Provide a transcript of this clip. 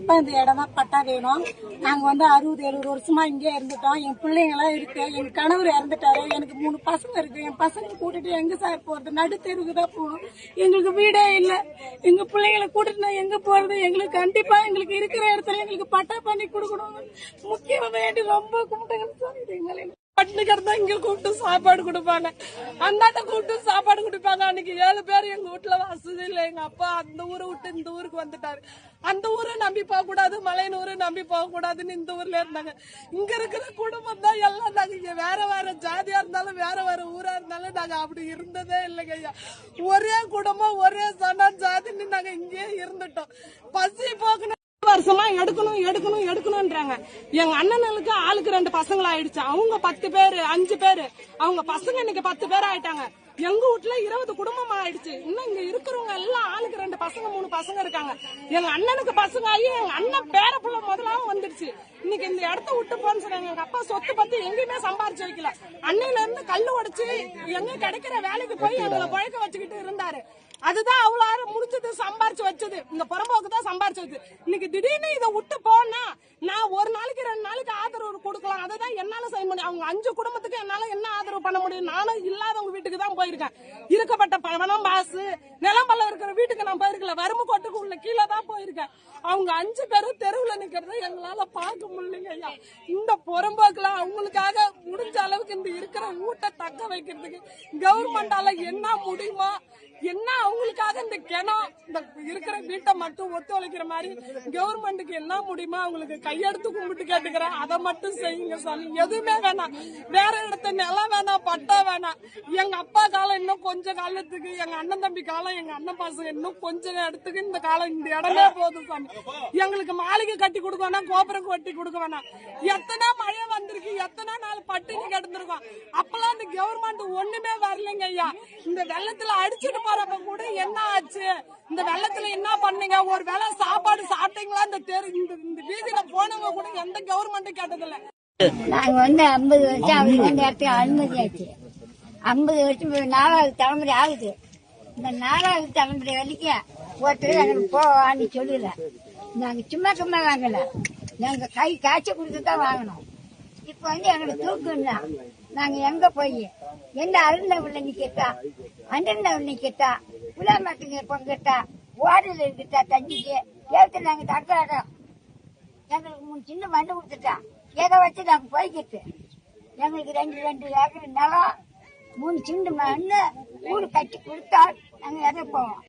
கண்டிப்பா இந்த இடம் தான் பட்டா வேணும். நாங்க 60-70 வருஷமா இங்கே இருந்துட்டோம். என் பிள்ளைங்க எல்லாம் இருக்கு. எங்க கணவர் இறந்துட்டாரு. எனக்கு 3 பசங்க இருக்கு. என் பசங்க கூட்டிட்டு எங்க சார் போறது? நடு தெருவுக்கு தான் போகணும். எங்களுக்கு வீடே இல்ல. எங்க பிள்ளைங்களை கூட்டிட்டு நான் எங்க போறது? எங்களுக்கு கண்டிப்பா எங்களுக்கு இருக்கிற இடத்துல எங்களுக்கு பட்டா பண்ணி கொடுக்கணும். முக்கியமா வேண்டி ரொம்ப கும்பிட்டுங்க. பட்டினி கிடந்தா இங்க கூப்பிட்டு சாப்பாடு கொடுப்பாங்க. அந்தாட்ட கூப்பிட்டு சாப்பாடு கொடுப்பாங்க. அன்னைக்கு 7 பேர் எங்க வீட்டுல வசதி இல்லை. எங்க அப்பா அந்த ஊரை விட்டு இந்த ஊருக்கு வந்துட்டாரு. அந்த ஊரை நம்பி போக கூடாது, மலையனூரை நம்பி போக கூடாதுன்னு இந்த ஊர்ல இருந்தாங்க. இங்க இருக்கிற குடும்பம் தான் எல்லாம். நாங்க இங்க வேற வேற ஜாதியா இருந்தாலும் வேற வேற ஊரா இருந்தாலும் நாங்க அப்படி இருந்ததே இல்லைங்க ஐயா. ஒரே குடும்பம் ஒரே சனா ஜாதின்னு நாங்க இங்கே இருந்துட்டோம். பசி போக்குன்னு வருஷமா எடுக்கணும்ன்றாங்க. எங்க அண்ணனுக்கு ஆளுக்கு 2 பசங்களா ஆயிடுச்சு. அவங்க 10 பேரு 5 பேரு, அவங்க பசங்க இன்னைக்கு 10 பேர் ஆயிட்டாங்க. எங்க வீட்டுல 20 குடும்பம் ஆயிடுச்சு. இன்னும் இங்க இருக்கிறவங்க எல்லாம் ஆளுக்கு 2 பசங்க 3 பசங்க இருக்காங்க. எங்க அண்ணனுக்கு பசங்க ஆகி எங்க அண்ணன் பேர புள்ள முதலாவும் வந்துருச்சு. இன்னைக்கு இந்த இடத்த விட்டு போன்னு சொன்னாங்க. எங்க அப்பா சொத்து பத்தி எங்கேயுமே சம்பாரிச்சு வைக்கல. அன்னையில இருந்து கல்லு உடைச்சு எங்க கிடைக்கிற வேலைக்கு போய் எங்களை பழக்க வச்சுக்கிட்டு இருந்தாரு. அதுதான் அவ்வளவு முடிஞ்சது, சம்பாரிச்சு வச்சது. இந்த புறம்போக்கு தான் சம்பாரிச்சு வச்சது. இன்னைக்கு திடீர்னு இதை விட்டு போனா நான் ஒரு நாளைக்கு 2 நாளைக்கு ஆதரவு கொடுக்கலாம். அதுதான் என்னால செய்ய முடியும். அவங்க 5 குடும்பத்துக்கு என்னால என்ன ஆதரவு பண்ண முடியும்? நானும் இல்லாதவங்க வீட்டுக்கு தான் போயிருக்கேன். இருக்கப்பட்ட பணம் பாசு நிலம்பல்ல இருக்கிற வீட்டுக்கு நான் போயிருக்கல. வறுமை கோட்டுக்கு உள்ள கீழே தான் போயிருக்கேன். அவங்க 5 பேரும் தெருவுல நிக்கிறத எங்களால பார்க்க முடியலைங்க ஐயா. இந்த புறம்போக்குல அவங்களுக்காக முடிஞ்ச அளவுக்கு இந்த இருக்கிற ஊட்ட தக்க வைக்கிறதுக்கு கவர்மெண்டால என்ன முடியுமா, என்ன அவங்களுக்காக இந்த கிணம் இந்த இருக்கிற வீட்டை மட்டும் ஒத்துழைக்கிற மாதிரி கவர்மெண்ட்டுக்கு என்ன முடியுமா அவங்களுக்கு கையெடுத்து கும்பிட்டு கேட்டுக்கிறேன். அதை மட்டும் செய்யுங்க சாமி. எதுவுமே வேணாம். வேற இடத்த நிலம் வேணாம், பட்டா வேணாம். எங்க அப்பா காலம் இன்னும் கொஞ்ச காலத்துக்கு, எங்க அண்ணன் தம்பி காலம், எங்க அண்ணன் பசங்க இன்னும் கொஞ்ச இடத்துக்கு இந்த காலம் இந்த இடமே போதும் சாமி. எங்களுக்கு மாளிகை கட்டி கொடுக்க வேணாம், கோபுரம் கட்டி கொடுக்க வேணாம். எத்தனை மழை வந்திருக்கு, எத்தனை நாள் பட்டினி கிடந்திருக்கோம். அப்பெல்லாம் இந்த கவர்மெண்ட் ஒண்ணுமே வரலைங்க ஐயா. இந்த வெள்ளத்துல அடிச்சுட்டு போறப்ப கூட என்ன ஆச்சு, இந்த வெள்ளத்துல என்ன பண்ணீங்க, ஒரு வேளை சாப்பாடு சாப்பிட்டீங்களா, இந்த வீதியில போனவங்க கூட எந்த கவர்மெண்ட்டும் கேட்டதில்ல. நாங்க 50 வருஷம் அவருக்கு அந்த இடத்துக்கு அனுமதி ஆச்சு. 50 வருஷம் 4வது தலைமுறை ஆகுது. இந்த 4வது தலைமுறை வரைக்கும் ஒருத்தர் எங்களுக்கு போவான்னு சொல்லல. நாங்க சும்மா வாங்கல. நாங்க கை காய்ச்சி கொடுத்துதான் வாங்கணும். இப்ப எங்களுக்கு தூக்குன்னா நாங்க எங்க போய் எந்த அருந்தவுள்ள நிக்கட்டா, அண்டர்ந்தவுள்ள நிக்கட்டா, புலாமட்டுங்க பொங்கட்டா, ஓடல இருக்கட்டா, தண்ணிக்கு ஏற்று நாங்க தக்காடம் எங்களுக்கு 3 சின்ன மண்ணு கொடுத்துட்டா. எதை வச்சு நாங்க போய்கிட்டு எங்களுக்கு 2 ஏக்கர் நிலம் 3 சின்ன மண்ணு ஊடு கட்டி கொடுத்தா நாங்க எதை போவோம்.